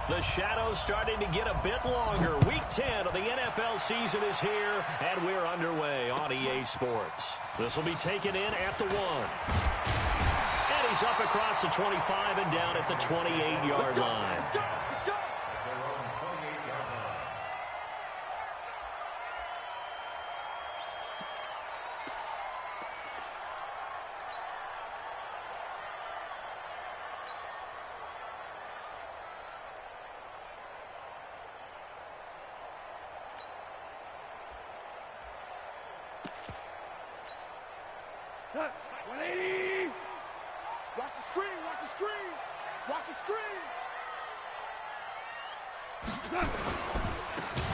The shadow's starting to get a bit longer. Week 10 of the NFL season is here, and we're underway on EA Sports. This will be taken in at the 1. And he's up across the 25 and down at the 28-yard line.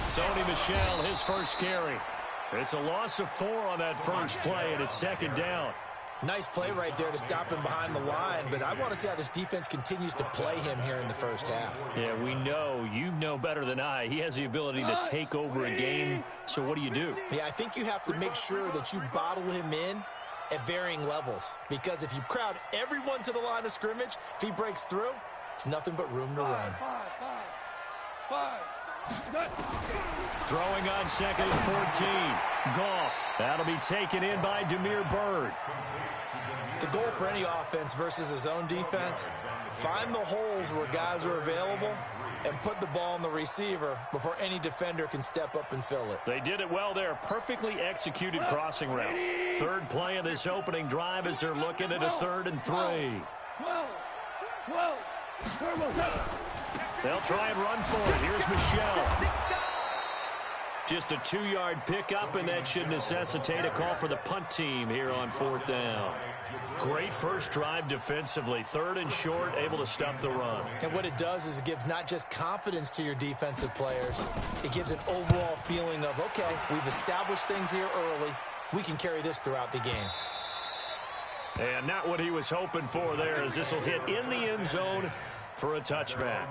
Sony Michel, his first carry. It's a loss of 4 on that first play, and it's second down. Nice play right there to stop him behind the line, but I want to see how this defense continues to play him here in the first half. Yeah, we know. You know better than I. He has the ability to take over a game, so what do you do? Yeah, I think you have to make sure that you bottle him in at varying levels, because if you crowd everyone to the line of scrimmage, if he breaks through, there's nothing but room to run. Throwing on second and 14. Goff. That'll be taken in by Damiere Byrd. The goal for any offense versus his own defense, find the holes where guys are available and put the ball on the receiver before any defender can step up and fill it. They did it well there. Perfectly executed crossing route. Third play of this opening drive as they're looking at a 3rd and 3. They'll try and run for it. Here's Michel. Just a 2-yard pickup, and that should necessitate a call for the punt team here on 4th down. Great first drive defensively. 3rd and short, able to stuff the run. And what it does is it gives not just confidence to your defensive players, it gives an overall feeling of, okay, we've established things here early. We can carry this throughout the game. And not what he was hoping for there, as this will hit in the end zone for a touchback.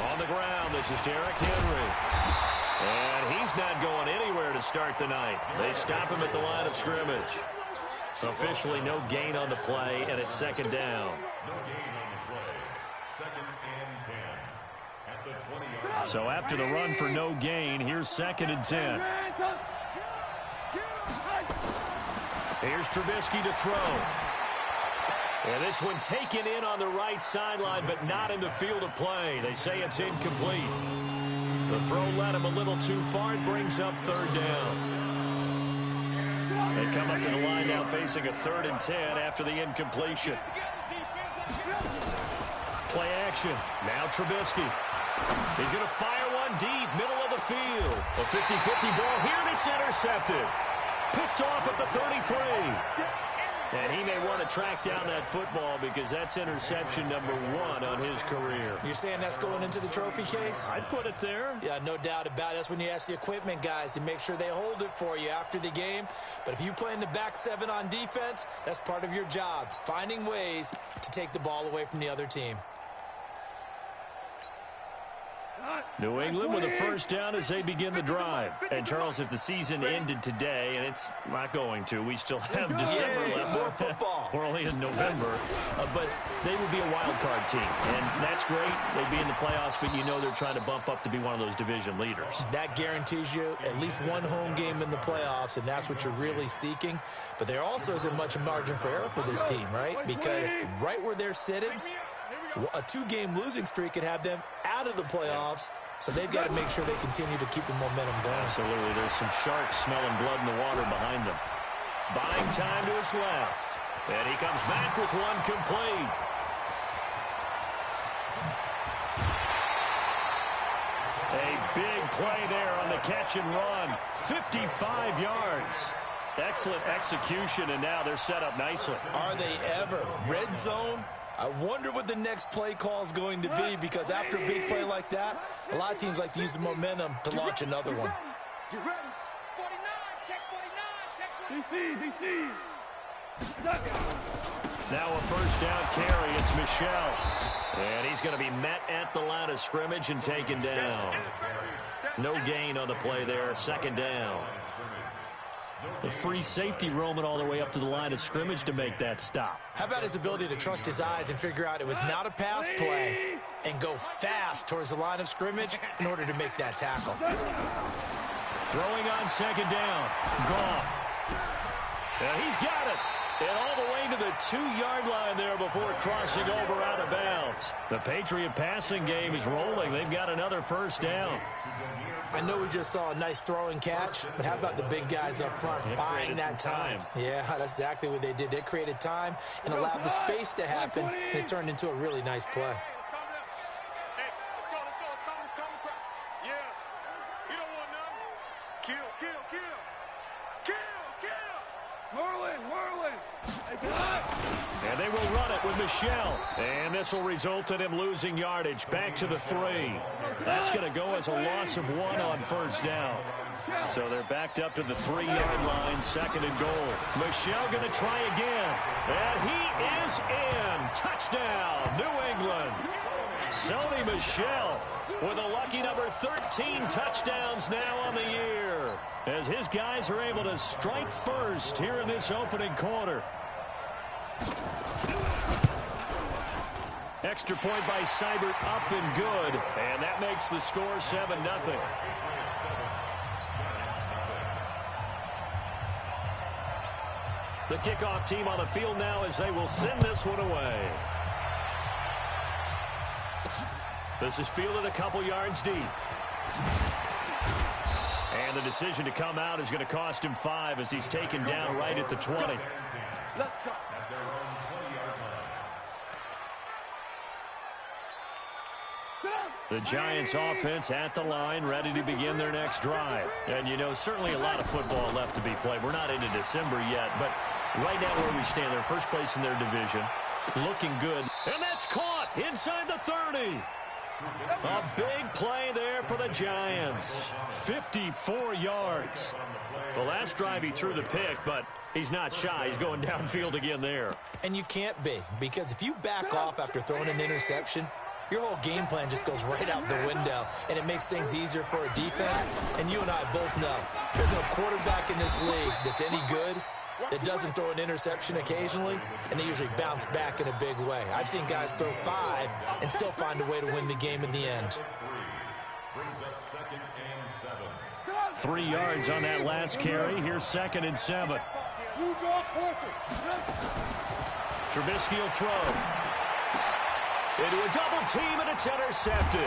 On the ground, this is Derrick Henry. And he's not going anywhere to start the night. They stop him at the line of scrimmage. Officially no gain on the play, and it's second down. So after the run for no gain, here's 2nd and 10. Here's Trubisky to throw. And this one taken in on the right sideline, but not in the field of play. They say it's incomplete. The throw led him a little too far. It brings up 3rd down. They come up to the line now facing a 3rd and 10 after the incompletion. Play action. Now Trubisky. He's going to fire one deep, middle of the field. A 50-50 ball here, and it's intercepted. Picked off at the 33. And he may want to track down that football because that's interception number 1 on his career. You're saying that's going into the trophy case? I'd put it there. Yeah, no doubt about it. That's when you ask the equipment guys to make sure they hold it for you after the game. But if you play in the back 7 on defense, that's part of your job, finding ways to take the ball away from the other team. New England with a first down as they begin the drive. And, Charles, if the season ended today, and it's not going to, we still have December left. More football. We're only in November. But they would be a wild card team. And that's great. They'd be in the playoffs, but you know they're trying to bump up to be one of those division leaders. That guarantees you at least one home game in the playoffs, and that's what you're really seeking. But there also isn't much margin for error for this team, right? Because right where they're sitting, a 2-game losing streak could have them out of the playoffs, so they've got to make sure they continue to keep the momentum going. Absolutely. There's some sharks smelling blood in the water behind them. Buying time to his left. And he comes back with one complete. A big play there on the catch and run. 55 yards. Excellent execution, and now they're set up nicely. Are they ever? Red zone? I wonder what the next play call is going to be, because after a big play like that, a lot of teams like to use the momentum to launch another one. Now a first down carry. It's Michel. And he's going to be met at the line of scrimmage and taken down. No gain on the play there. Second down. The free safety roaming all the way up to the line of scrimmage to make that stop. How about his ability to trust his eyes and figure out it was not a pass play and go fast towards the line of scrimmage in order to make that tackle. Throwing on second down. Goff. And he's got it. And all the way to the 2-yard line there before crossing over out of bounds. The Patriot passing game is rolling. They've got another first down. I know we just saw a nice throwing catch, but how about the big guys up front buying that time? Yeah, that's exactly what they did. They created time and allowed the space to happen, and it turned into a really nice play. And they will run it with Michel. And this will result in him losing yardage. Back to the 3. That's going to go as a loss of 1 on first down. So they're backed up to the 3-yard line, second and goal. Michel going to try again. And he is in. Touchdown, New England. Sony Michel with a lucky number 13 touchdowns now on the year, as his guys are able to strike first here in this opening quarter. Extra point by Seibert, up and good, and that makes the score 7-0. The kickoff team on the field now as they will send this one away. This is fielded a couple yards deep. And the decision to come out is going to cost him 5 as he's taken down right at the 20. Let's go. The Giants offense at the line, ready to begin their next drive. And, you know, certainly a lot of football left to be played. We're not into December yet, but right now where we stand, they're first place in their division. Looking good. And that's caught inside the 30. A big play there for the Giants. 54 yards. The last drive he threw the pick, but he's not shy. He's going downfield again there. And you can't be, because if you back off after throwing an interception, your whole game plan just goes right out the window, and it makes things easier for a defense. And you and I both know there's no quarterback in this league that's any good that doesn't throw an interception occasionally, and they usually bounce back in a big way. I've seen guys throw 5 and still find a way to win the game in the end. 3 yards on that last carry. Here's 2nd and 7. Trubisky will throw. Into a double team, and it's intercepted.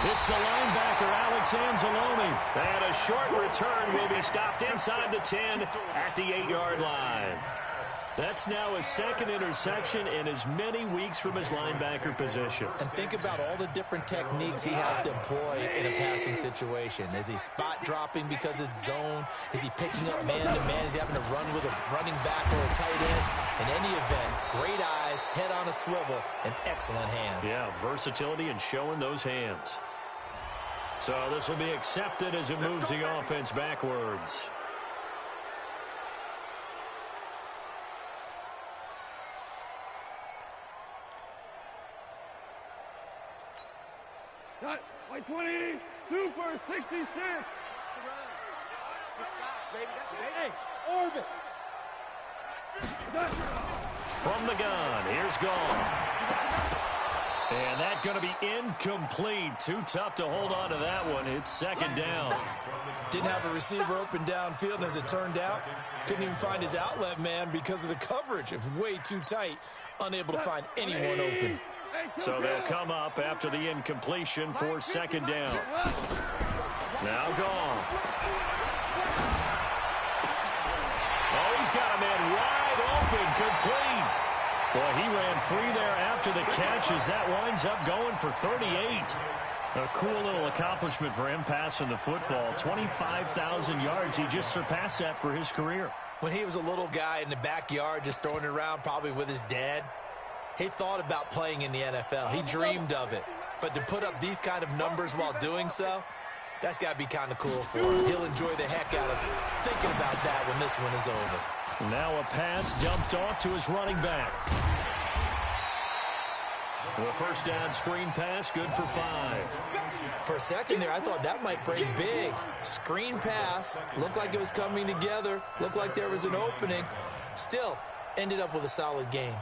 It's the linebacker, Alex Anzalone. And a short return will be stopped inside the 10 at the 8-yard line. That's now his 2nd interception in as many weeks from his linebacker position. And think about all the different techniques he has to employ in a passing situation. Is he spot dropping because it's zone? Is he picking up man-to-man? Is he having to run with a running back or a tight end? In any event, great eyes, head on a swivel, and excellent hands. Yeah, versatility and showing those hands. So this will be accepted as it moves the offense backwards. Got like 20, super 66. Hey, orbit. From the gun, here's Goff. And that's going to be incomplete. Too tough to hold on to that one. It's 2nd down. Didn't have a receiver open downfield, and as it turned out, couldn't even find his outlet man because of the coverage. It was way too tight, unable to find anyone open. So they'll come up after the incompletion for 2nd down. Now Goff. Oh, he's got a man wide open, complete. Well, he ran free there after the catch as that winds up going for 38. A cool little accomplishment for him passing the football. 25,000 yards. He just surpassed that for his career. When he was a little guy in the backyard just throwing it around probably with his dad, he thought about playing in the NFL. He dreamed of it. But to put up these kind of numbers while doing so, That's got to be kind of cool for him. He'll enjoy the heck out of thinking about that when this one is over. Now a pass dumped off to his running back. The first down screen pass, good for 5. For a second there, I thought that might break big. Screen pass, looked like it was coming together, looked like there was an opening. Still, ended up with a solid game.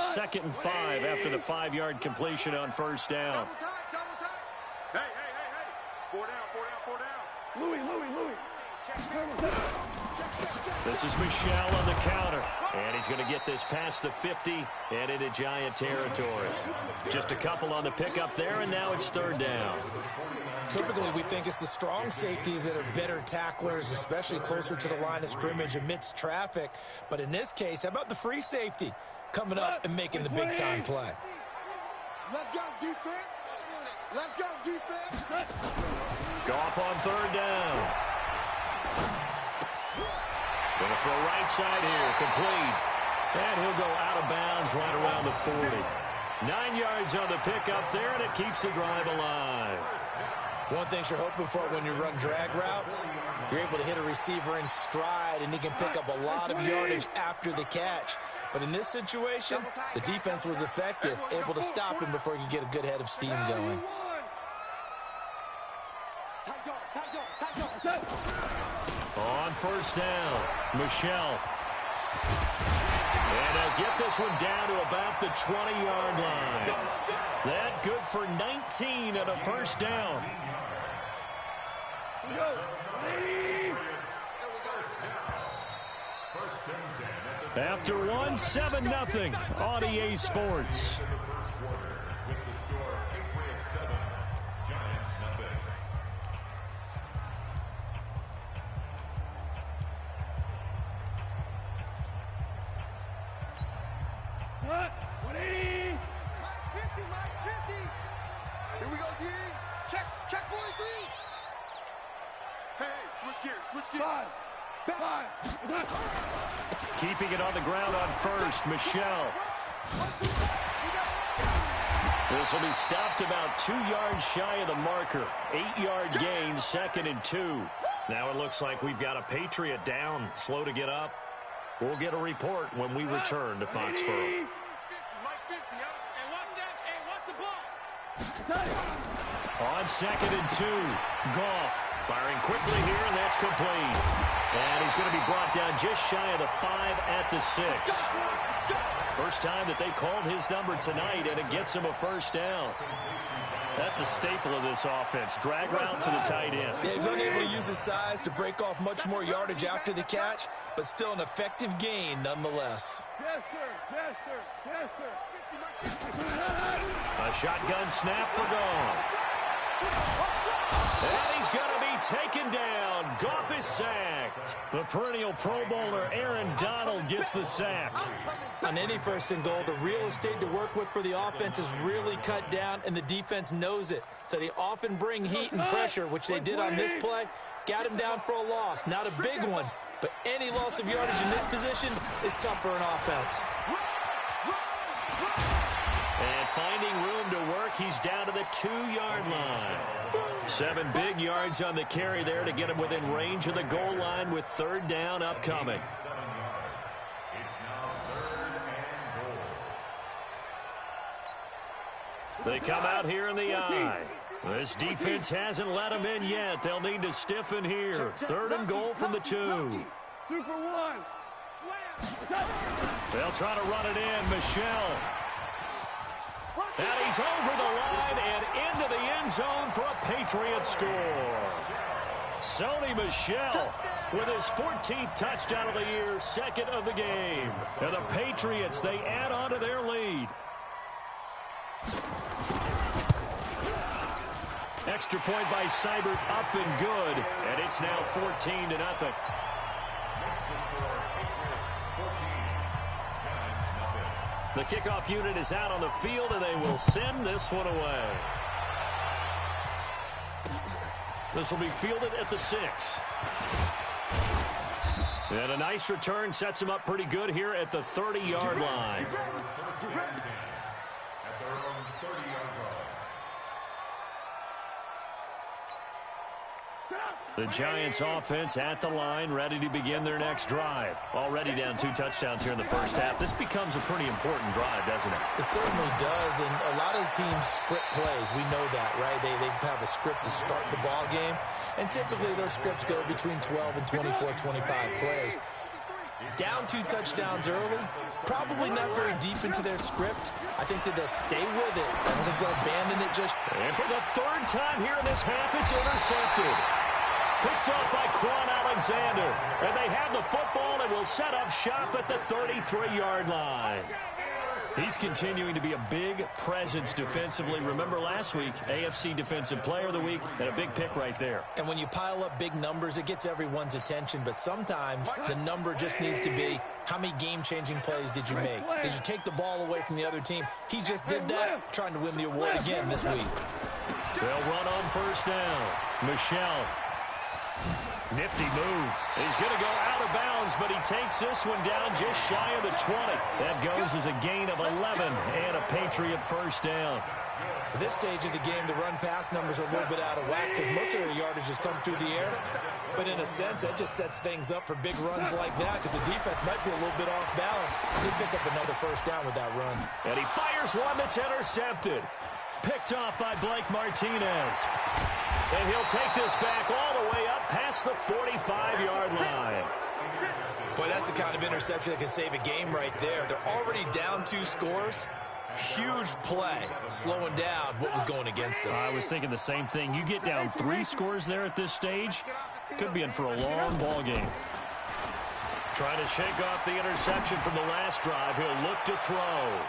Second and 5 after the 5-yard completion on first down. Double time. Hey. 4 down. Louis. Check. This is Michel on the counter. And he's going to get this past the 50 and into Giant territory. Just a couple on the pickup there, and now it's third down. Typically, we think it's the strong safeties that are better tacklers, especially closer to the line of scrimmage amidst traffic. But in this case, how about the free safety coming up and making the big-time play? Let's go, defense. Goff on third down. Going to throw right side here, complete. And he'll go out of bounds right around the 40. 9 yards on the pickup there, and it keeps the drive alive. One thing you're hoping for when you run drag routes, you're able to hit a receiver in stride, and he can pick up a lot of yardage after the catch. But in this situation, the defense was effective, able to stop him before he could get a good head of steam going. On first down, Michel. And they'll get this one down to about the 20-yard line. That good for 19 and a first down. After one, 7-0 on EA Sports. What? 180. Mike 50. Here we go, D. Check 43. Hey, switch gears. 5. Keeping it on the ground on first, Michel. This will be stopped about 2 yards shy of the marker. 8-yard gain, 2nd and 2. Now it looks like we've got a Patriot down, slow to get up. We'll get a report when we return to Foxborough. On 2nd and 2, Goff firing quickly here, and that's complete. And he's going to be brought down just shy of the 5 at the 6. First time that they called his number tonight, and it gets him a first down. That's a staple of this offense. Drag route to the tight end. Yeah, he's unable to use his size to break off much more yardage after the catch, but still an effective gain nonetheless. Yes, sir. A shotgun snap for Goff. And he's going to be taken down. Goff is sacked. The perennial Pro Bowler Aaron Donald gets the sack. On any first and goal, the real estate to work with for the offense is really cut down, and the defense knows it. So they often bring heat and pressure, which they did on this play. Got him down for a loss. Not a big one, but any loss of yardage in this position is tough for an offense. And finding room to work, he's down to the 2-yard line. 7 big yards on the carry there to get him within range of the goal line with third down upcoming. They come out here in the eye. This defense hasn't let them in yet. They'll need to stiffen here. Third and goal from the 2. Super 1. They'll try to run it in. Michel. And he's over the line and into the end zone for a Patriot score. Sony Michel with his 14th touchdown of the year, 2nd of the game. And the Patriots, they add on to their lead. Extra point by Seibert, up and good. And it's now 14-0. The kickoff unit is out on the field, and they will send this one away. This will be fielded at the 6. And a nice return sets him up pretty good here at the 30-yard line. The Giants offense at the line, ready to begin their next drive. Already down 2 touchdowns here in the first half. This becomes a pretty important drive, doesn't it? It certainly does, and a lot of the teams script plays. We know that, right? They have a script to start the ball game, and typically those scripts go between 12 and 24, 25 plays. Down 2 touchdowns early, probably not very deep into their script. I think that they'll stay with it. I don't think they'll abandon it just. And for the 3rd time here in this half, it's intercepted. Picked off by Quan Alexander. And they have the football and will set up shop at the 33-yard line. He's continuing to be a big presence defensively. Remember last week, AFC Defensive Player of the Week, and a big pick right there. And when you pile up big numbers, it gets everyone's attention. But sometimes the number just needs to be, how many game-changing plays did you make? Did you take the ball away from the other team? He just did that, trying to win the award again this week. They'll run on first down. Michelle. Nifty move. He's going to go out of bounds, but he takes this one down just shy of the 20. That goes as a gain of 11 and a Patriot first down. At this stage of the game, the run-pass numbers are a little bit out of whack because most of the yardage has come through the air. But in a sense, that just sets things up for big runs like that because the defense might be a little bit off balance. They pick up another first down with that run. And he fires one that's intercepted. Picked off by Blake Martinez. And he'll take this back all the way up past the 45-yard line. Boy, that's the kind of interception that can save a game right there. They're already down 2 scores. Huge play, slowing down what was going against them. I was thinking the same thing. You get down 3 scores there at this stage, could be in for a long ball game. Trying to shake off the interception from the last drive. He'll look to throw.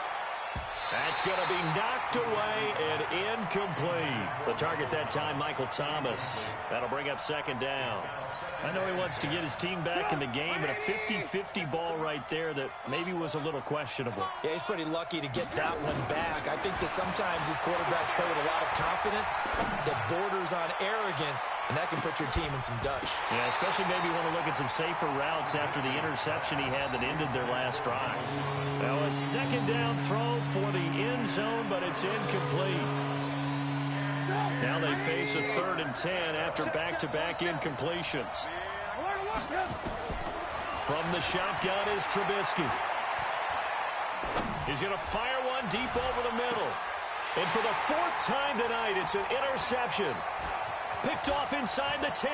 That's going to be knocked away and incomplete. The target that time, Michael Thomas. That'll bring up 2nd down. I know he wants to get his team back in the game, but a 50-50 ball right there that maybe was a little questionable. Yeah, he's pretty lucky to get that one back. I think that sometimes these quarterbacks play with a lot of confidence that borders on arrogance, and that can put your team in some Dutch. Yeah, especially maybe want to look at some safer routes after the interception he had that ended their last drive. Now a 2nd down throw for the end zone, but it's incomplete. Now they face a 3rd and 10 after back-to-back incompletions. From the shotgun is Trubisky. He's going to fire one deep over the middle. And for the 4th time tonight, it's an interception. Picked off inside the 10.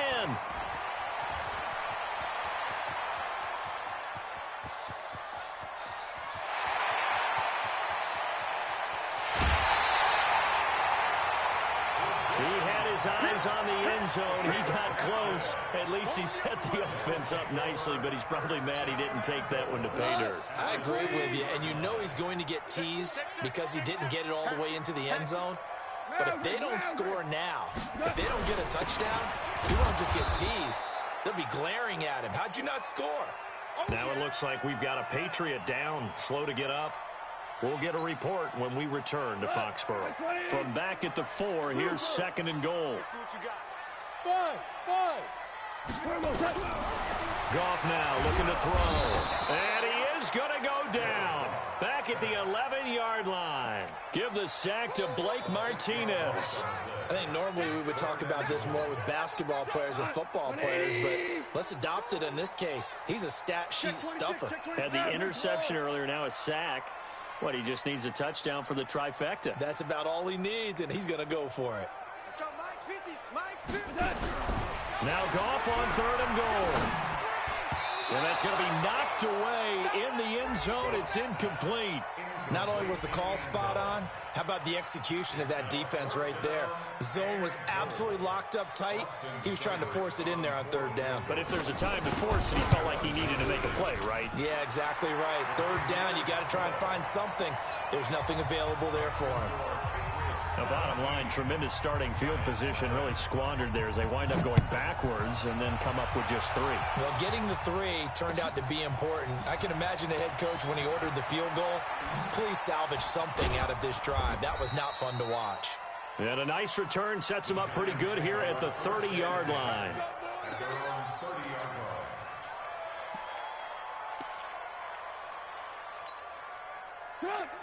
Eyes on the end zone. He got close. At least he set the offense up nicely, but he's probably mad he didn't take that one to pay dirt. I agree with you, and you know he's going to get teased because he didn't get it all the way into the end zone. But if they don't score now, if they don't get a touchdown, he won't just get teased. They'll be glaring at him. How'd you not score? Now it looks like we've got a Patriot down, slow to get up. We'll get a report when we return to Foxborough. From back at the 4, here's 2nd and goal. Goff now looking to throw. And he is going to go down. Back at the 11-yard line. Give the sack to Blake Martinez. I think normally we would talk about this more with basketball players and football players, but let's adopt it in this case. He's a stat sheet stuffer. Had the interception earlier, now a sack. What, he just needs a touchdown for the trifecta. That's about all he needs, and he's going to go for it. Let's go, Mike 50. Mike 50. Now Goff on 3rd and goal. And that's going to be knocked away in the end zone. It's incomplete. Not only was the call spot on, how about the execution of that defense right there? The zone was absolutely locked up tight. He was trying to force it in there on 3rd down. But if there's a time to force it, he felt like he needed to make a play, right? Yeah, exactly right. 3rd down, you got to try and find something. There's nothing available there for him. The bottom line, tremendous starting field position, really squandered there as they wind up going backwards and then come up with just 3. Well, getting the 3 turned out to be important. I can imagine the head coach when he ordered the field goal. Please salvage something out of this drive. That was not fun to watch. And a nice return sets him up pretty good here at the 30-yard line.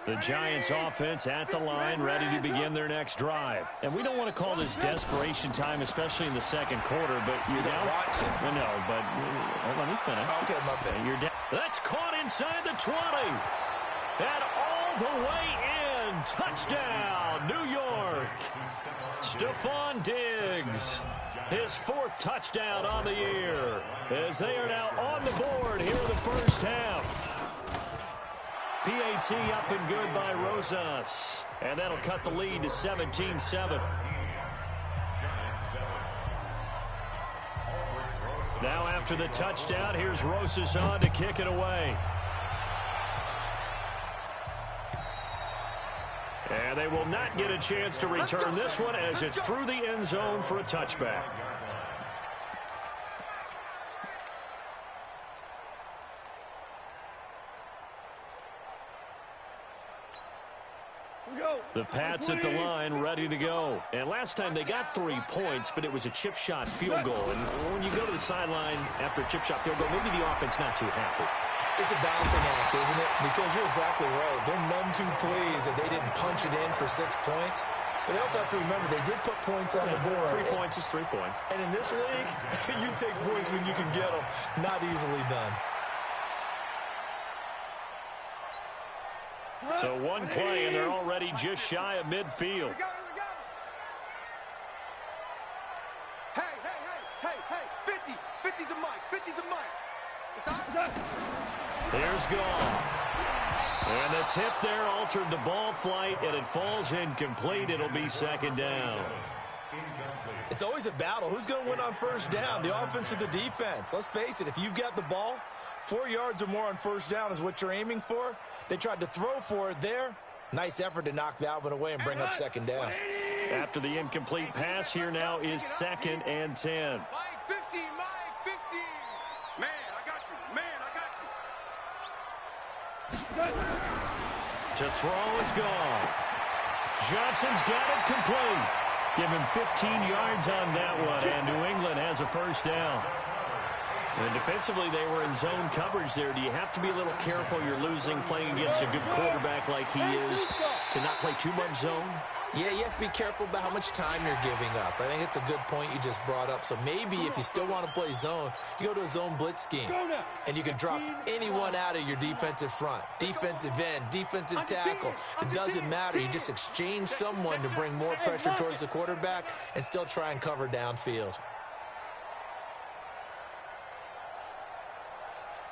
The Giants offense at the line, ready to begin their next drive. And we don't want to call this desperation time, especially in the second quarter, but you're down. Want to. Well, no, but let me finish. Okay, my bad. You're down. That's caught inside the 20. And all the way in. Touchdown, New York. Stephon Diggs. His 4th touchdown on the year. As they are now on the board here in the first half. PAT up and good by Rosas. And that'll cut the lead to 17-7. Now after the touchdown, here's Rosas on to kick it away. And they will not get a chance to return this one as it's through the end zone for a touchback. The Pats at the line, ready to go. And last time they got 3 points, but it was a chip shot field goal. And when you go to the sideline after a chip shot field goal, maybe the offense not too happy. It's a balancing act, isn't it? Because you're exactly right. They're none too pleased that they didn't punch it in for 6 points. But they also have to remember they did put points on the board. 3 points is 3 points. And in this league, you take points when you can get them. Not easily done. So one play, and they're already just shy of midfield. Here we go. Hey. 50's the mic. It's on. There's Gall. And the tip there altered the ball flight, and it falls incomplete. It'll be second down. It's always a battle. Who's going to win on first down, the offense or the defense? Let's face it, if you've got the ball, 4 yards or more on first down is what you're aiming for. They tried to throw for it there. Nice effort to knock that one away and bring up second down. After the incomplete pass, here now is 2nd and 10. Mike 50. Man, I got you. To throw is Goff. Johnson's got it complete. Give him 15 yards on that one, and New England has a first down. And defensively, they were in zone coverage there. Do you have to be a little careful? You're losing, playing against a good quarterback like he is, to not play too much zone? Yeah, you have to be careful about how much time you're giving up. I think it's a good point you just brought up. So maybe if you still want to play zone, you go to a zone blitz scheme. And you can drop anyone out of your defensive front. Defensive end, defensive tackle. It doesn't matter. You just exchange someone to bring more pressure towards the quarterback and still try and cover downfield.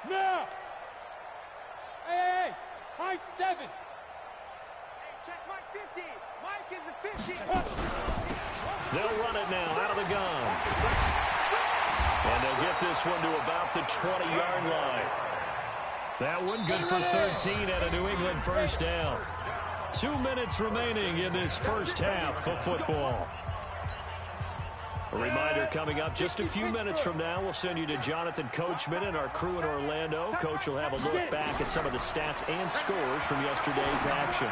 Now! Hey, high 7. Hey, check Mike 50. Mike is a 50. They'll run it now out of the gun. And they'll get this one to about the 20-yard line. That one good for 13 at a New England first down. 2 minutes remaining in this first half of football. A reminder coming up just a few minutes from now. We'll send you to Jonathan Coachman and our crew in Orlando. Coach will have a look back at some of the stats and scores from yesterday's action.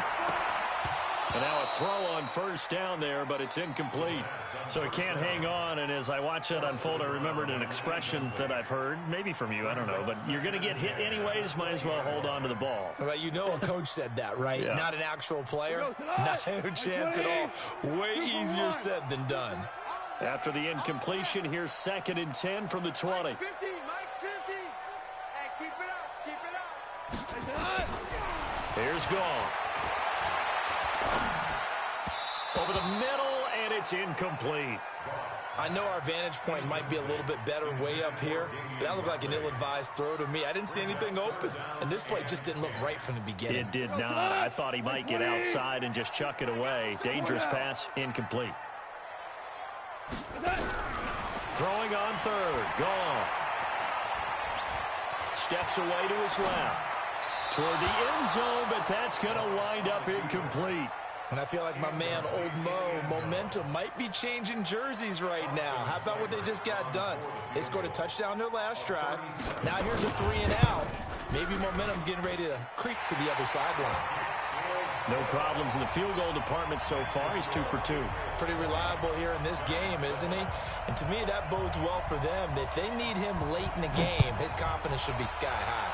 And now a throw on first down there, but it's incomplete. So it can't hang on, and as I watch that unfold, I remembered an expression that I've heard, maybe from you, I don't know, but you're going to get hit anyways, might as well hold on to the ball. Well, you know a coach said that, right? Yeah. Not an actual player. No chance at all. Way easier said than done. After the incompletion, here's 2nd and 10 from the 20. Mike's 50. Hey, keep it up. Here's Gall. Over the middle, and it's incomplete. I know our vantage point might be a little bit better way up here, but that looked like an ill-advised throw to me. I didn't see anything open, and this play just didn't look right from the beginning. It did not. I thought he might get outside and just chuck it away. Dangerous pass, incomplete. Throwing on 3rd, Goff. Steps away to his left. Toward the end zone, but that's going to wind up incomplete. And I feel like my man, Old Mo, momentum might be changing jerseys right now. How about what they just got done? They scored a touchdown their last drive. Now here's a 3 and out. Maybe momentum's getting ready to creep to the other sideline. No problems in the field goal department so far. He's 2 for 2. Pretty reliable here in this game, isn't he? And to me, that bodes well for them. If they need him late in the game, his confidence should be sky high.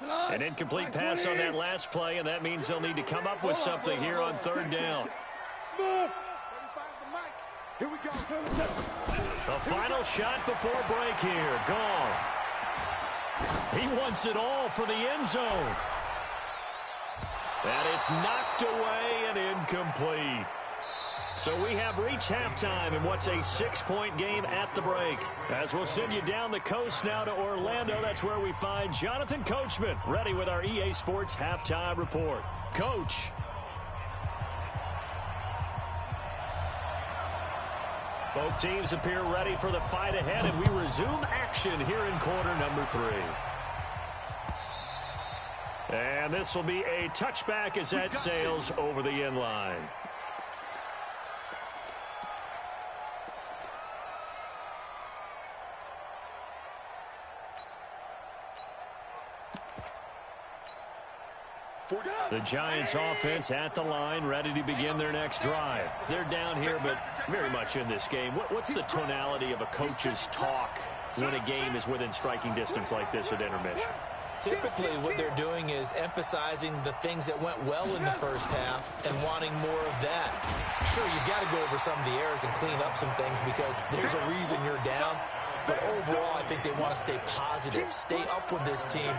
An incomplete pass on that last play, and that means they'll need to come up with something here on third down. Here we go. The final shot before break here. Goff. He wants it all for the end zone. And it's knocked away and incomplete. So we have reached halftime in what's a 6-point game at the break. As we'll send you down the coast now to Orlando, that's where we find Jonathan Coachman, ready with our EA Sports Halftime Report. Coach. Both teams appear ready for the fight ahead, and we resume action here in quarter number 3. And this will be a touchback as that sails over the end line. The Giants offense at the line, ready to begin their next drive. They're down here, but very much in this game. What's the tonality of a coach's talk when a game is within striking distance like this at intermission? Typically, what they're doing is emphasizing the things that went well in the first half and wanting more of that. Sure, you've got to go over some of the errors and clean up some things because there's a reason you're down. But overall, I think they want to stay positive, stay up with this team.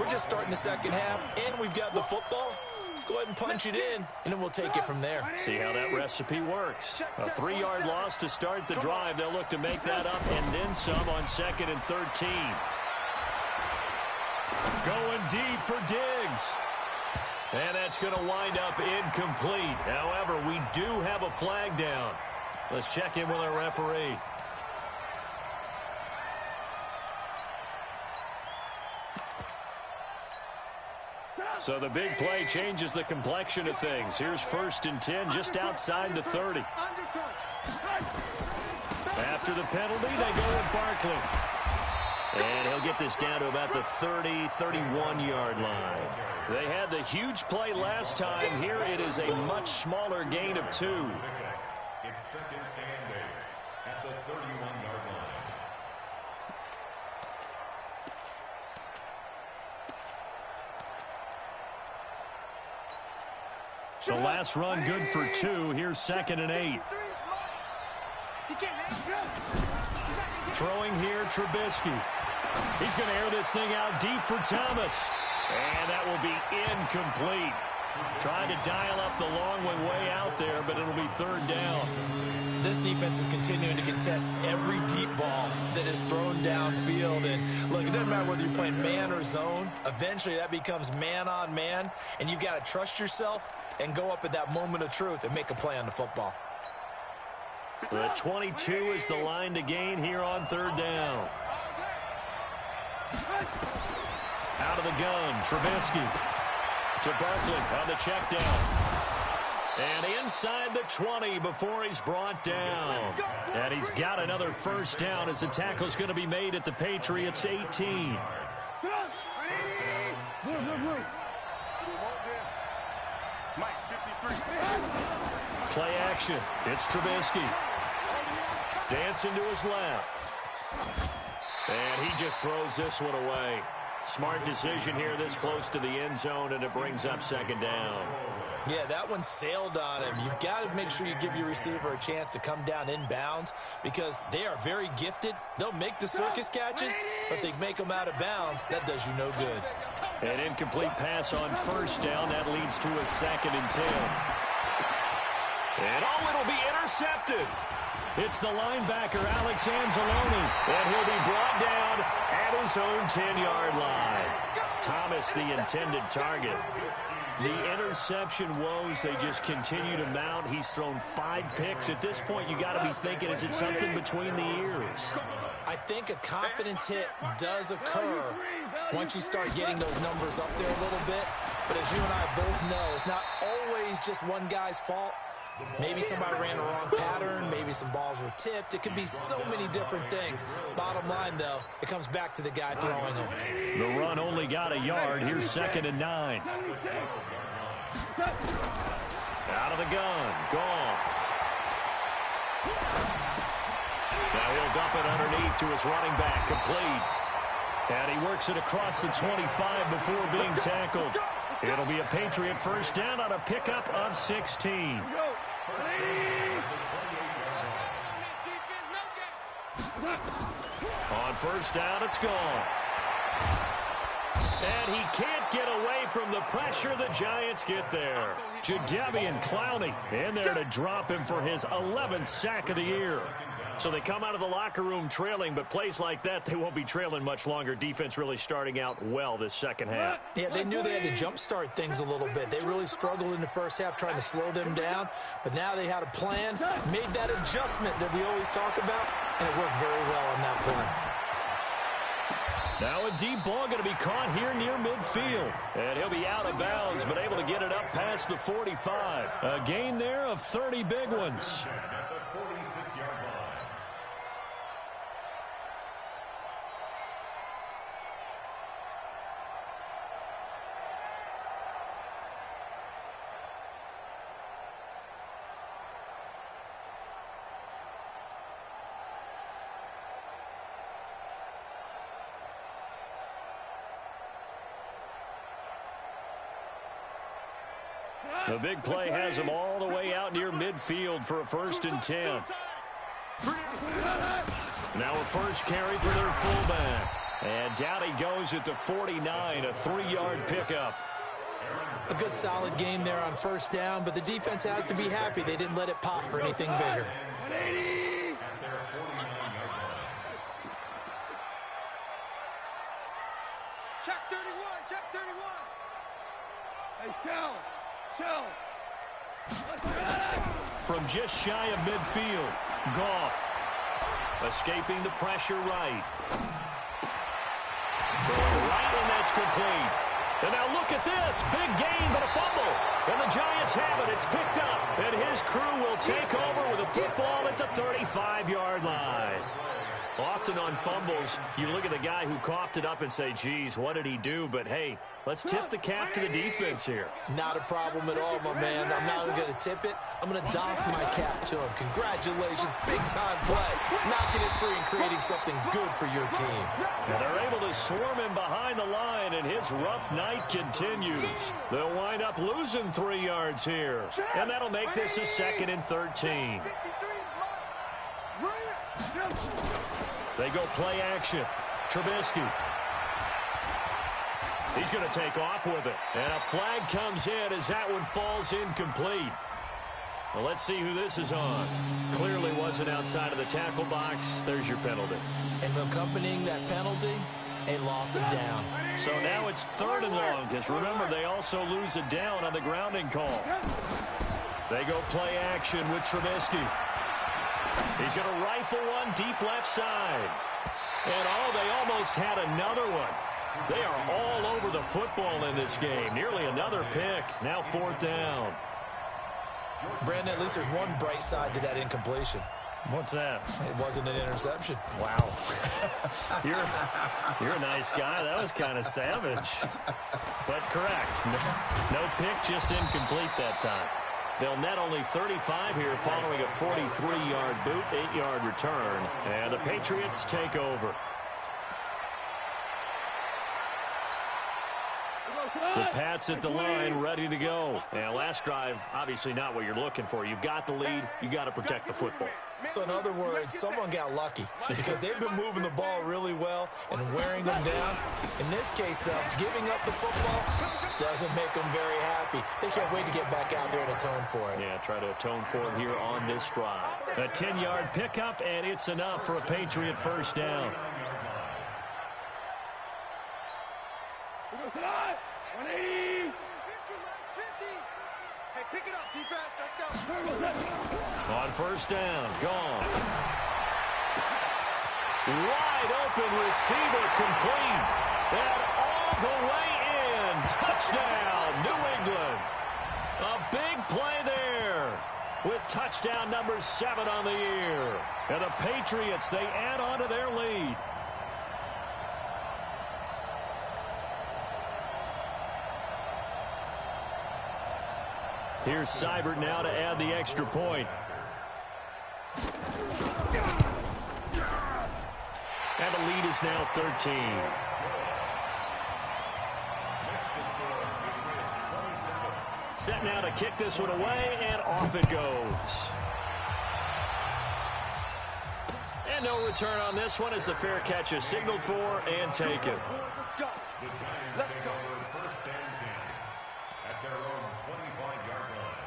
We're just starting the second half, and we've got the football. Let's go ahead and punch it in, and then we'll take it from there. See how that recipe works. A 3-yard loss to start the drive. They'll look to make that up and then some on 2nd and 13. Going deep for Diggs. And that's going to wind up incomplete. However, we do have a flag down. Let's check in with our referee. So the big play changes the complexion of things. Here's 1st and 10 just outside the 30. After the penalty, they go with Barkley. And he'll get this down to about the 30, 31-yard line. They had the huge play last time. Here it is a much smaller gain of 2. It's 2nd and 8 at the 31-yard line. The last run good for 2. Here's 2nd and 8. Throwing here, Trubisky. He's going to air this thing out deep for Thomas. And that will be incomplete. Trying to dial up the long one way out there, but it'll be 3rd down. This defense is continuing to contest every deep ball that is thrown downfield. And look, it doesn't matter whether you're playing man or zone. Eventually, that becomes man on man. And you've got to trust yourself and go up at that moment of truth and make a play on the football. The 22 is the line to gain here on 3rd down. Out of the gun, Trubisky to Barkley on the check down. And inside the 20 before he's brought down. And he's got another 1st down as the tackle's going to be made at the Patriots 18. Play action. It's Trubisky. Dancing to his left. And he just throws this one away. Smart decision here this close to the end zone, and it brings up 2nd down. Yeah, that one sailed on him. You've got to make sure you give your receiver a chance to come down inbounds because they are very gifted. They'll make the circus catches, but they make them out of bounds. That does you no good. An incomplete pass on 1st down. That leads to a 2nd and 10. And it'll be intercepted. It's the linebacker, Alex Anzalone, and he'll be brought down at his own 10-yard line. Thomas, the intended target. The interception woes, they just continue to mount. He's thrown 5 picks. At this point, you got to be thinking, is it something between the ears? I think a confidence hit does occur once you start getting those numbers up there a little bit. But as you and I both know, it's not always just one guy's fault. Maybe somebody ran the wrong pattern. Maybe some balls were tipped. It could be so many different things. Bottom line, though, it comes back to the guy throwing them. The run only got a yard. Here's 2nd and 9. Out of the gun. Gone. Now he'll dump it underneath to his running back. Complete. And he works it across the 25 before tackled. It'll be a Patriot first down on a pickup of 16. On first down, it's gone. And he can't get away from the pressure the Giants get there. Jadeveon Clowney in there to drop him for his 11th sack of the year. So they come out of the locker room trailing, but plays like that, they won't be trailing much longer. Defense really starting out well this second half. Yeah, they knew they had to jumpstart things a little bit. They really struggled in the first half trying to slow them down, but now they had a plan, made that adjustment that we always talk about, and it worked very well on that play. Now a deep ball going to be caught here near midfield. And he'll be out of bounds, but able to get it up past the 45. A gain there of 30 big ones. At the 46-yard line. The big play has him all the way out near midfield for a 1st and 10. Now a first carry for their fullback. And down he goes at the 49, a 3-yard pickup. A good solid game there on first down, but the defense has to be happy they didn't let it pop for anything bigger. Check 31, check 31. Hey, Shell. From just shy of midfield, Goff escaping the pressure right. Throwing right, and that's complete. And now look at this. Big gain, but a fumble. And the Giants have it. It's picked up. And his crew will take over with a football at the 35-yard line. Often on fumbles, you look at the guy who coughed it up and say, geez, what did he do? But, hey, let's tip the cap to the defense here. Not a problem at all, my man. I'm not even going to tip it. I'm going to doff my cap to him. Congratulations. Big-time play. Knocking it free and creating something good for your team. And they're able to swarm him behind the line, and his rough night continues. They'll wind up losing 3 yards here. And that'll make this a 2nd and 13. They go play action. Trubisky. He's going to take off with it. And a flag comes in as that one falls incomplete. Well, let's see who this is on. Clearly wasn't outside of the tackle box. There's your penalty. And accompanying that penalty, a loss of down. So now it's 3rd and long, because remember, they also lose a down on the grounding call. They go play action with Trubisky. He's going to rifle one deep left side. And, they almost had another one. They are all over the football in this game. Nearly another pick. Now 4th down. Brandon, at least there's one bright side to that incompletion. What's that? It wasn't an interception. Wow. You're a nice guy. That was kind of savage. But correct. No pick, just incomplete that time. They'll net only 35 here following a 43-yard boot, 8-yard return. And the Patriots take over. The Pats at the line, ready to go. And last drive, obviously not what you're looking for. You've got the lead. You got to protect the football. So in other words, someone got lucky because they've been moving the ball really well and wearing them down. In this case, though, giving up the football doesn't make them very happy. They can't wait to get back out there and atone for it. Yeah, try to atone for it here on this drive. A 10-yard pickup, and it's enough for a Patriot first down. 180. 50. Hey, pick it up, defense. Let's go. On first down, gone. Wide open receiver complete. And all the way in. Touchdown, New England. A big play there with touchdown number 7 on the year. And the Patriots, they add on to their lead. Here's Seibert now to add the extra point. And the lead is now 13. Set now to kick this one away, and off it goes. And no return on this one as the fair catch is signaled for and taken. Let's go. Let's go. First and 10 at their own 25-yard line.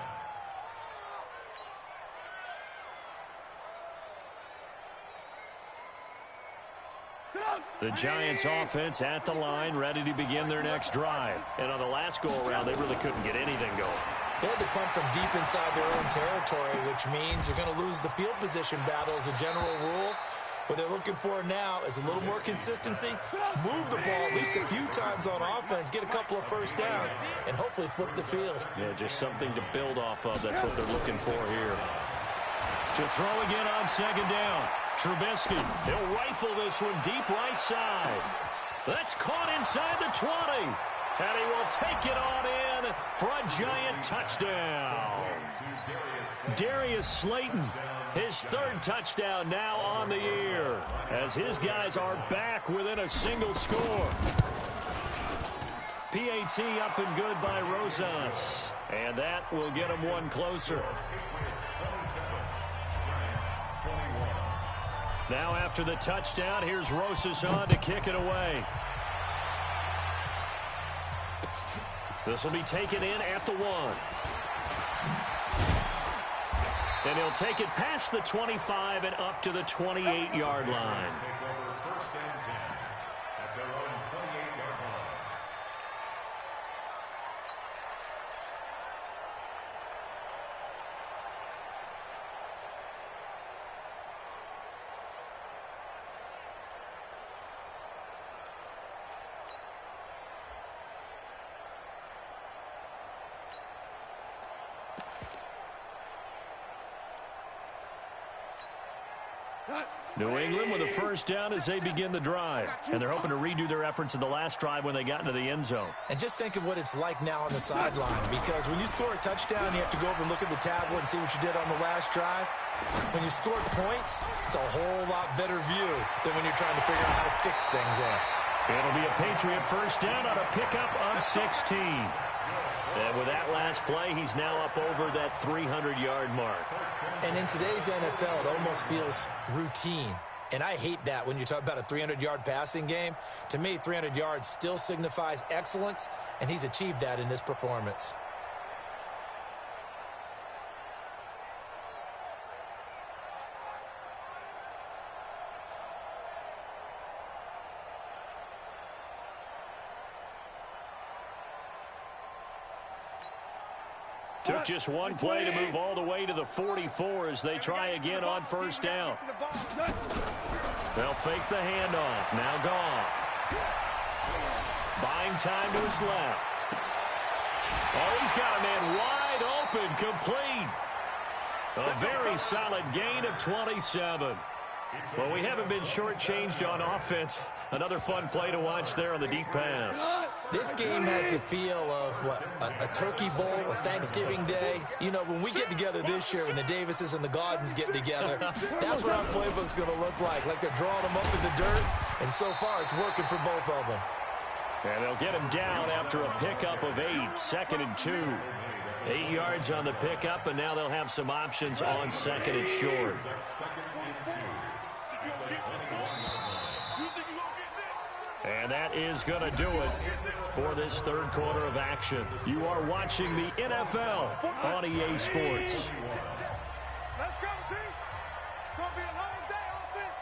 The Giants offense at the line, ready to begin their next drive. And on the last go-around, they really couldn't get anything going. They had to punt from deep inside their own territory, which means you're going to lose the field position battle as a general rule. What they're looking for now is a little more consistency, move the ball at least a few times on offense, get a couple of first downs, and hopefully flip the field. Yeah, just something to build off of. That's what they're looking for here. To throw again on second down. Trubisky, he'll rifle this one deep right side. That's caught inside the 20. And he will take it on in for a Giant touchdown. Darius Slayton, his third touchdown now on the year, as his guys are back within a single score. PAT up and good by Rosas. And that will get him one closer. Now after the touchdown, here's Rosas on to kick it away. This will be taken in at the 1. And he'll take it past the 25 and up to the 28-yard line. New England with a first down as they begin the drive. And they're hoping to redo their efforts in the last drive when they got into the end zone. And just think of what it's like now on the sideline, because when you score a touchdown, you have to go over and look at the tablet and see what you did on the last drive. When you scored points, it's a whole lot better view than when you're trying to figure out how to fix things there. It'll be a Patriot first down on a pickup of 16. And with that last play, he's now up over that 300-yard mark. And in today's NFL, it almost feels routine. And I hate that when you talk about a 300-yard passing game. To me, 300 yards still signifies excellence, and he's achieved that in this performance. Took just one play to move all the way to the 44 as they try again on first down. They'll fake the handoff. Now Goff. Buying time to his left. Oh, he's got a man wide open, complete. A very solid gain of 27. Well, we haven't been shortchanged on offense. Another fun play to watch there on the deep pass. This game has the feel of, what, a turkey bowl, a Thanksgiving day. You know, when we get together this year, when the Davises and the Gaudens get together, that's what our playbook's going to look like they're drawing them up in the dirt, and so far it's working for both of them. And they'll get him down after a pickup of 8, 2nd and 2. 8 yards on the pickup, and now they'll have some options on 2nd and short. And that is going to do it for this third quarter of action. You are watching the NFL on EA Sports. Let's go, team. It's going to be a long day, offense.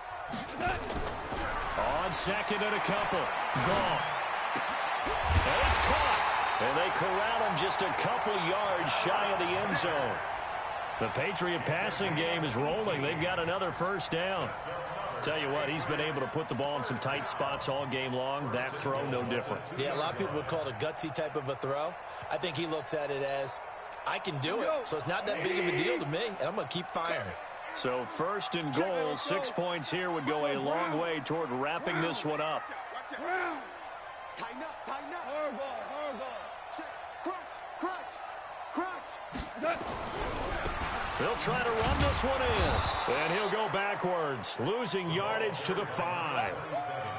On 2nd and a couple. Goff. And it's caught. And they corral him just a couple yards shy of the end zone. The Patriot passing game is rolling. They've got another first down. Tell you what, he's been able to put the ball in some tight spots all game long. That throw, no different. Yeah, a lot of people would call it a gutsy type of a throw. I think he looks at it as, I can do it. So it's not that big of a deal to me, and I'm going to keep firing. So 1st and goal, 6 points here would go a long way toward wrapping this one up. Tighten up, tighten up. Hard ball, hard ball. Crunch, crunch, crunch. They'll try to run this one in. And he'll go backwards, losing yardage to the 5.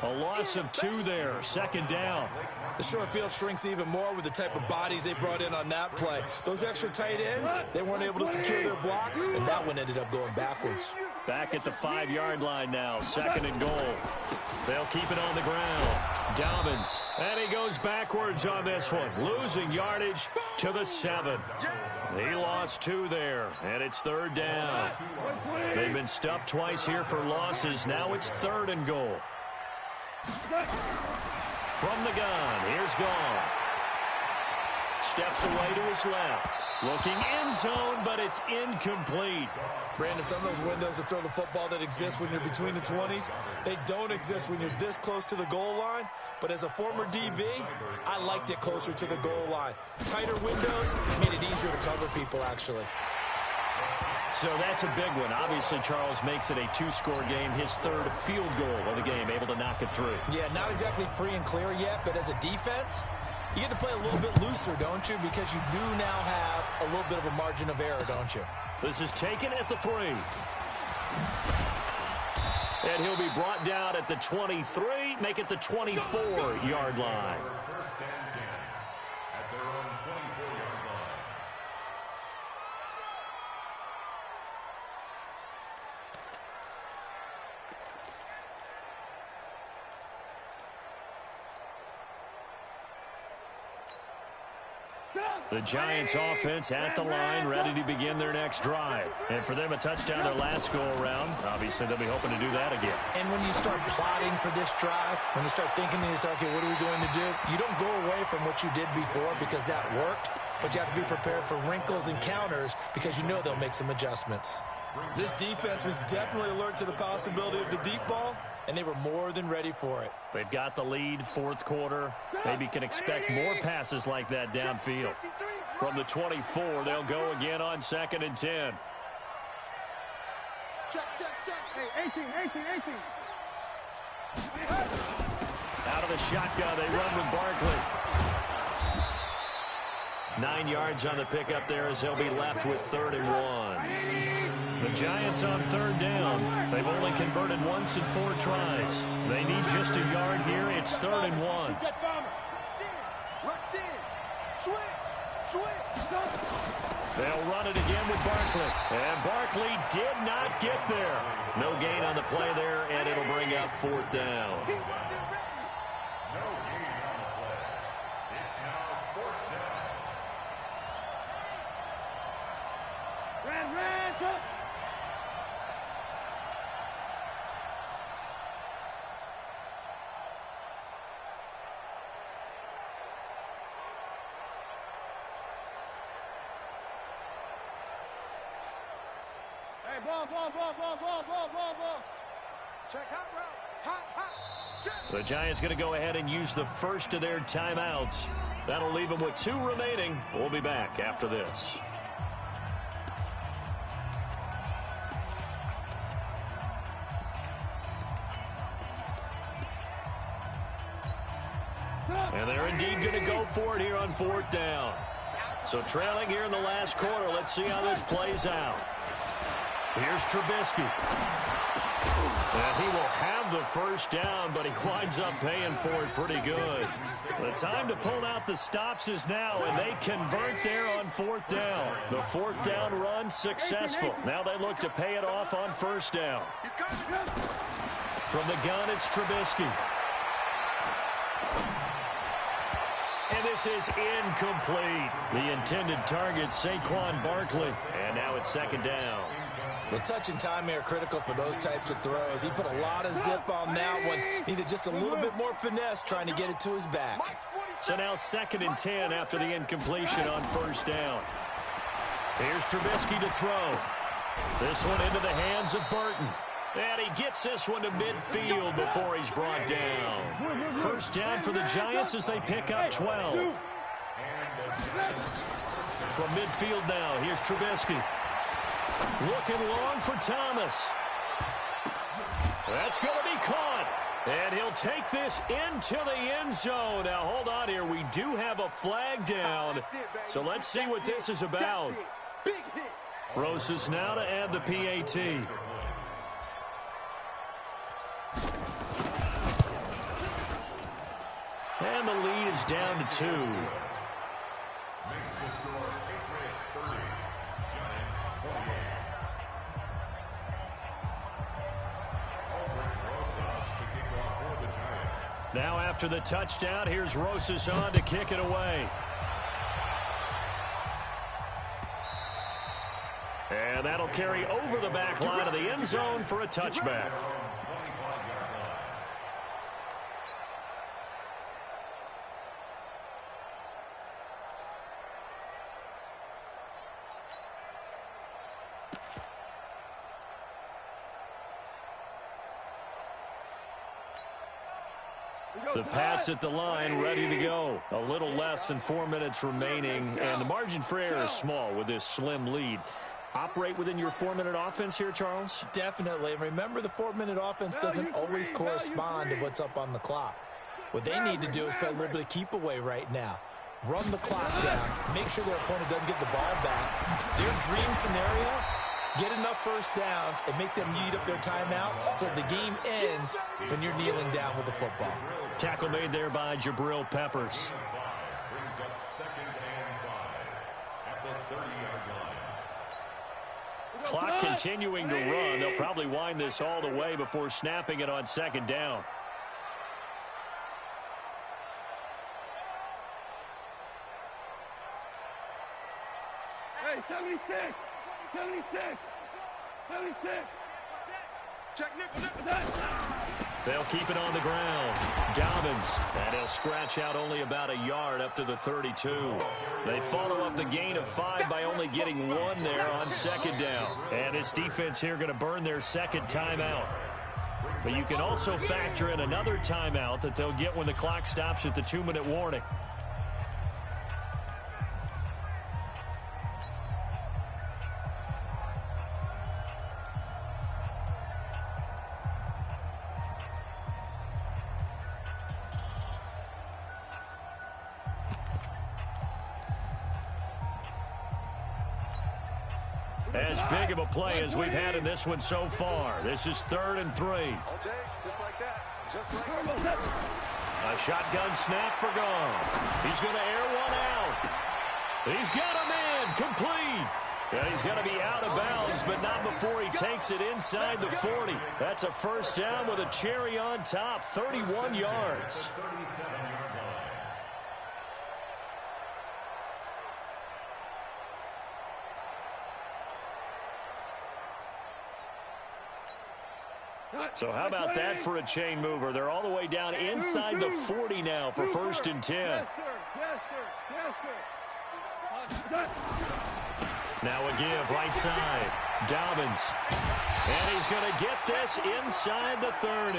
A loss of 2 there, second down. The short field shrinks even more with the type of bodies they brought in on that play. Those extra tight ends, they weren't able to secure their blocks, and that one ended up going backwards. Back at the 5-yard line now, second and goal. They'll keep it on the ground. Dobbins, and he goes backwards on this one, losing yardage to the 7. He lost 2 there, and it's third down. They've been stuffed twice here for losses. Now it's third and goal. From the gun, here's Goff. Steps away to his left. Looking end zone, but it's incomplete. Brandon, some of those windows to throw the football that exist when you're between the 20s, they don't exist when you're this close to the goal line. But as a former DB, I liked it closer to the goal line. Tighter windows made it easier to cover people, actually. So that's a big one. Obviously, Charles makes it a 2-score game. His third field goal of the game, able to knock it through. Yeah, not exactly free and clear yet, but as a defense, you get to play a little bit looser, don't you? Because you do now have a little bit of a margin of error, don't you? This is taken at the 3. And he'll be brought down at the 23, make it the 24-yard line. At their own 24-yard line. The Giants offense at the line, ready to begin their next drive. And for them, a touchdown their last go-around. Obviously, they'll be hoping to do that again. And when you start plotting for this drive, when you start thinking to yourself, okay, what are we going to do? You don't go away from what you did before because that worked, but you have to be prepared for wrinkles and counters because you know they'll make some adjustments. This defense was definitely alert to the possibility of the deep ball, and they were more than ready for it. They've got the lead, fourth quarter. Maybe can expect more passes like that downfield. From the 24, they'll go again on 2nd and 10. Check. Hey, 18. Out of the shotgun, they run with Barkley. 9 yards on the pickup there as they'll be left with 3rd and 1. The Giants on 3rd down. They've only converted once in 4 tries. They need just a yard here. It's 3rd and 1. Rush in. Switch. They'll run it again with Barkley. And Barkley did not get there. No gain on the play there, and it'll bring up 4th down. No gain on the play. It's now 4th down. Red, touch. Hey, ball. Check hot route. Hot. Check. The Giants going to go ahead and use the first of their timeouts. That'll leave them with 2 remaining. We'll be back after this. And they're indeed going to go for it here on 4th down. So trailing here in the last quarter. Let's see how this plays out. Here's Trubisky. And he will have the first down, but he winds up paying for it pretty good. The time to pull out the stops is now, and they convert there on 4th down. The 4th down run successful. Now they look to pay it off on 1st down. From the gun, it's Trubisky. And this is incomplete. The intended target, Saquon Barkley. And now it's 2nd down. Well, touch and time are critical for those types of throws. He put a lot of zip on that one. Needed just a little bit more finesse trying to get it to his back. So now 2nd and 10 after the incompletion on 1st down. Here's Trubisky to throw. This one into the hands of Burton. And he gets this one to midfield before he's brought down. First down for the Giants as they pick up 12. From midfield now, here's Trubisky. Looking long for Thomas. That's going to be caught. And he'll take this into the end zone. Now, hold on here. We do have a flag down. So let's see what this is about. Big hit. Rosas now to add the PAT. And the lead is down to 2. Makes the score Patriots 30, Giants 28. Rosas to kick off for the Giants. Now after the touchdown, here's Rosas on to kick it away. And that'll carry over the back line of the end zone for a touchback. The Pats at the line, ready to go. A little less than 4 minutes remaining, and the margin for error is small with this slim lead. Operate within your 4-minute offense here, Charles? Definitely. Remember, the 4-minute offense doesn't always correspond to what's up on the clock. What they need to do is play a little bit of keep away right now. Run the clock down. Make sure their opponent doesn't get the ball back. Their dream scenario, get enough first downs and make them eat up their timeouts so the game ends when you're kneeling down with the football. Tackle made there by Jabril Peppers. Brings up 2nd and 5 at the 30-yard line. Clock continuing to run. They'll probably wind this all the way before snapping it on 2nd down. Hey, 76! 76! 76! Check nickel. They'll keep it on the ground. Dobbins, and he'll scratch out only about a yard up to the 32. They follow up the gain of 5 by only getting 1 there on 2nd down. And this defense here going to burn their 2nd timeout. But you can also factor in another timeout that they'll get when the clock stops at the 2-minute warning. As big of a play as we've had in this one so far. This is 3rd and 3. All day, just like that. Just like that. A shotgun snap for Goff. He's going to air one out. He's got him in. Complete. And he's going to be out of bounds, but not before he takes it inside the 40. That's a first down with a cherry on top. 31 yards. 37-yard line. So how about that for a chain mover? They're all the way down inside the 40 now for 1st and 10. Yes, sir. Yes, sir. Now a give right side. Dobbins. And he's going to get this inside the 30.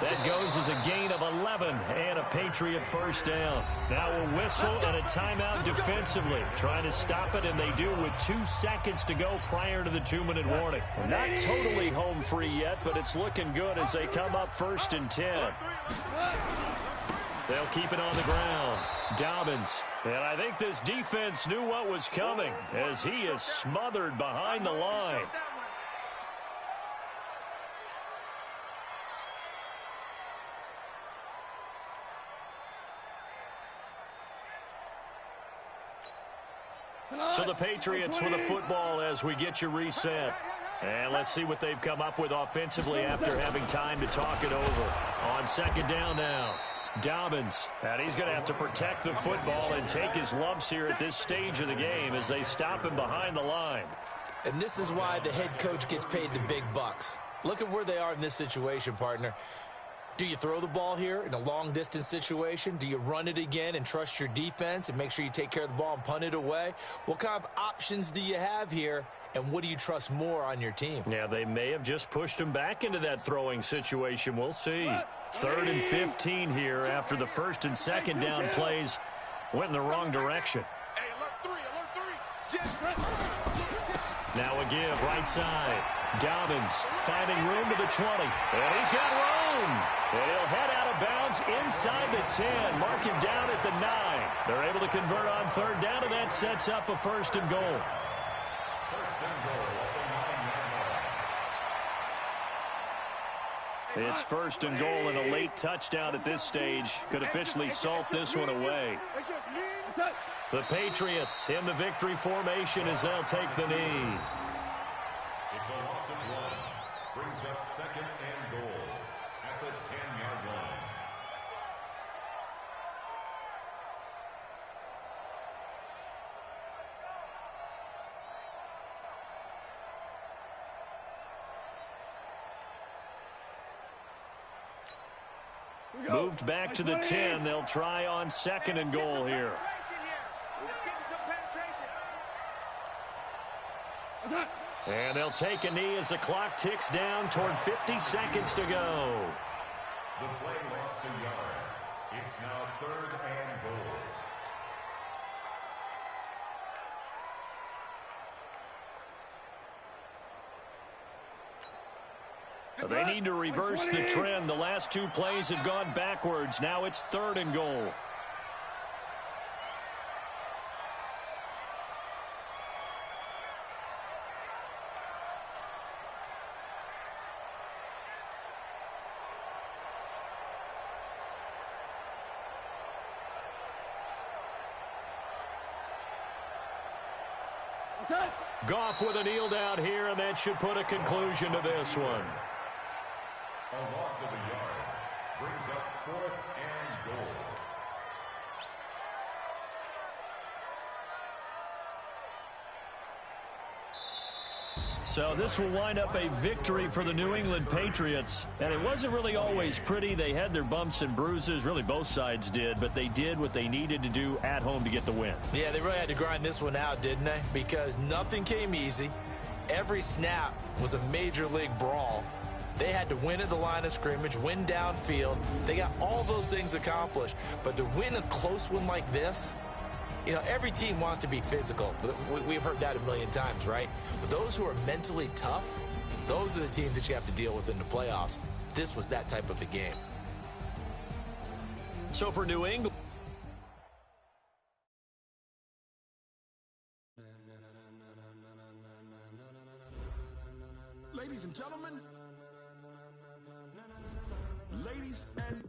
That goes as a gain of 11 and a Patriot first down. Now a whistle and a timeout defensively. Trying to stop it, and they do with 2 seconds to go prior to the 2-minute warning. Not totally home free yet, but it's looking good as they come up 1st and 10. They'll keep it on the ground. Dobbins. And I think this defense knew what was coming as he is smothered behind the line. So the Patriots with a football as we get you reset. And let's see what they've come up with offensively after having time to talk it over. On 2nd down now. Dobbins, and he's going to have to protect the football and take his lumps here at this stage of the game as they stop him behind the line. And this is why the head coach gets paid the big bucks. Look at where they are in this situation, partner. Do you throw the ball here in a long-distance situation? Do you run it again and trust your defense and make sure you take care of the ball and punt it away? What kind of options do you have here, and what do you trust more on your team? Yeah, they may have just pushed him back into that throwing situation. We'll see. 3rd and 15 here after the 1st and 2nd down plays went in the wrong direction. Hey, alert 3, alert 3. Now a give right side. Dobbins finding room to the 20. And he's got room. And he'll head out of bounds inside the 10. Mark him down at the 9. They're able to convert on 3rd down, and that sets up a 1st and goal. and goal at the 9-yard line. It's first and goal, and a late touchdown at this stage could officially salt this one away. The Patriots in the victory formation as they'll take the knee. It's a loss of 1. Brings up second and goal at the 10-yard line. Moved back to the 10. They'll try on second and goal here. And they'll take a knee as the clock ticks down toward 50 seconds to go. The play lost a yard. It's now third and goal. They need to reverse the trend. The last two plays have gone backwards. Now it's third and goal. Goff with a kneel down here, and that should put a conclusion to this one. A loss of a yard brings up fourth and goal. So this will wind up a victory for the New England Patriots. And it wasn't really always pretty. They had their bumps and bruises. Really, both sides did. But they did what they needed to do at home to get the win. Yeah, they really had to grind this one out, didn't they? Because nothing came easy. Every snap was a major league brawl. They had to win at the line of scrimmage, win downfield. They got all those things accomplished. But to win a close one like this, you know, every team wants to be physical. We've heard that a million times, right? But those who are mentally tough, those are the teams that you have to deal with in the playoffs. This was that type of a game. So for New England, ladies and gentlemen, ladies and